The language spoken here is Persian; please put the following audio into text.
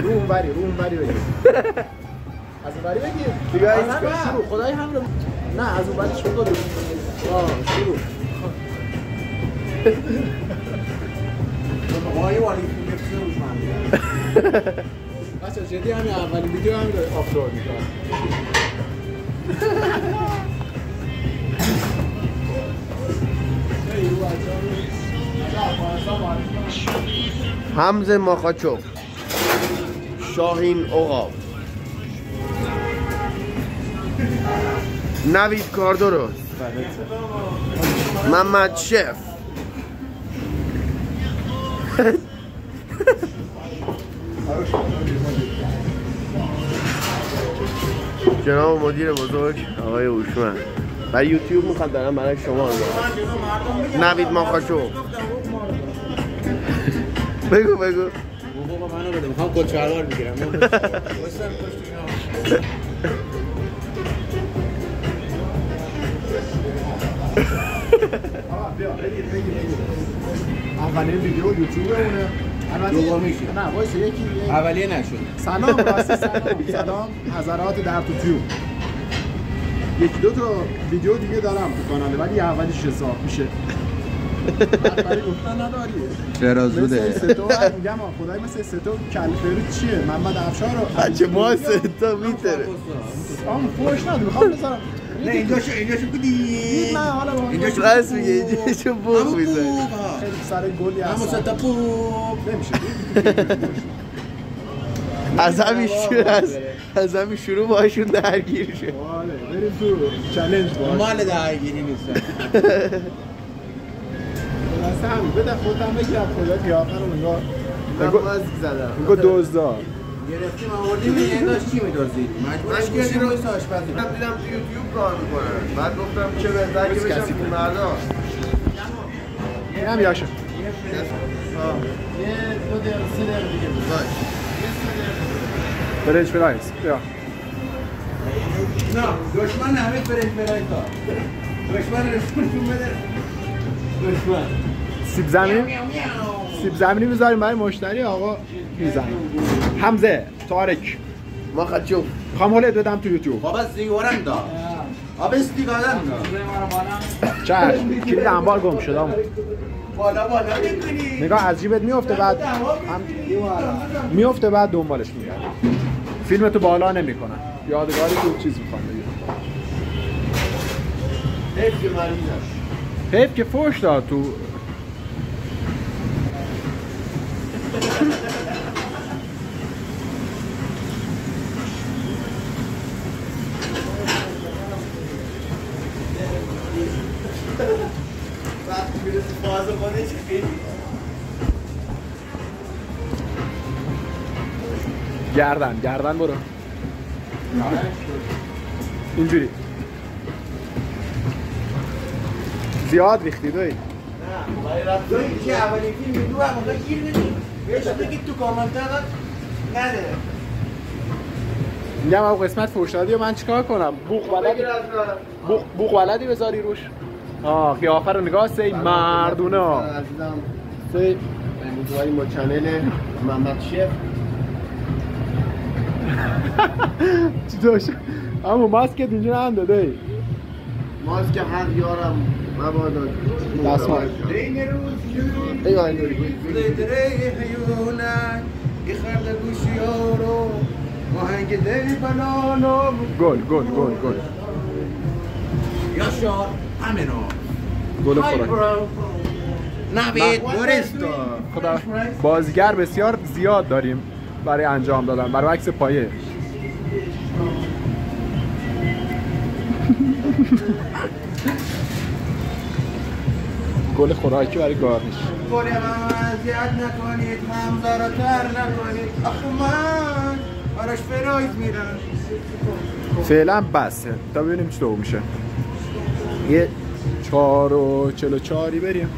رو اونوری بگیر. از اونوری بگیر دیگه شروع. خدای هم رو نه از اونوری شروع. شروع. آقای والی فیلم بچه جدی همین اولین ویدیو همین آپلود میکنم. حمزه ماخاچوف، شاهین عقاب، نوید کاردرست، محمد شف، جناب مدیر بزرگ آقای هوشمند. برای یوتیوب میخواد دارم برای شما نوید ماخاچوف. بگو بابا منو بده، میخوام کلچه‌وار بگیرم. اولین ویدیو یوتیوبمونه. دومیشه. نه وایس یکی اولیه نشد. سلام راستی سلام حضرات در توتیوب. یکی دو تا ویدیو دیگه دارم تو کاناله ولی اولیش حساب میشه. برای گفتن نداری. چرا زوده؟ ستو میگم خدای مثل ستو کلفری چیه؟ محمد افشار رو بچه ما ستو میتره. فوش نداره میخوام بذارم. نه اینجاشو بودی. نه حالا اینجاشو راست میگه، اینجاشو بوق میزنه. خیلی سر گلی هست. همون ستا بوق نمیشه. از همین شروع باشون درگیر شه. بریم تو چالش باش. مال درگیری نیست. اصلا همین بده خودم بگیرم خدا قیافه رو نگاه. مازی زدم. میگه دزدا. گرفتیم آوردیم این داشت چی می‌دزدید؟ مجبورش کردیم روی آشپزی. دیدم تو یوتیوب کار می‌کنن. بعد گفتم چه بهتره که بشم تو مردا. اینم یاشه. یه 2 دقیقه 3 دقیقه دیگه باش. فرنچ فرایز. بیا. نه، دشمن همه فرنچ فرایز ها. دشمن رسمتون بده. دشمن. سیب زمینی میذاریم برای مشتری آقا میزنیم. حمزه طارق ماخاچوف خاموله بدم تو یوتیوب. بابا زیورم دا. آب استیگادم دا. چشم کلید انبار گم شده. بالا میکنی. نگاه از جیبت میفته بعد میفته بعد دنبالش میگرد. فیلمتو بالا نمیکنن. یادگاری تو چیز میخوان بگیر. حیف که فوش داد تو. گردن برو اینجوری زیاد ریختی دوی. نه برای رفتاری که اولین فیلم دو هم اونجا گیر نمید بهش بگید تو کامنتر نده. میگم او قسمت فوش دادی و من چیکار کنم؟ بوق بلدی بذاری روش. قیافه رو نگاه سی مردونه عزیزم. سی امروزواری ما چنل محمد شف. چی داشت؟ اما ماسکت اینجا هم داده ای ماسک هر یارم مبادا دستمال این روز ایوه اینوری دره حیونن ای خرد گوشی ها رو ماهنگ دری بنانو گل یاشار همینو گل خوراک نوید بورستو. خدا بازیگر بسیار زیاد داریم برای انجام دادن برای عکس پایه. گل خوراکی برای گارنیش. گل من اذیت نکنید، حمزه را تر نکنید. آخه من براش فرایز میرم. فعلا بسه تا ببینیم چطور میشه. یه 4:44 بریم.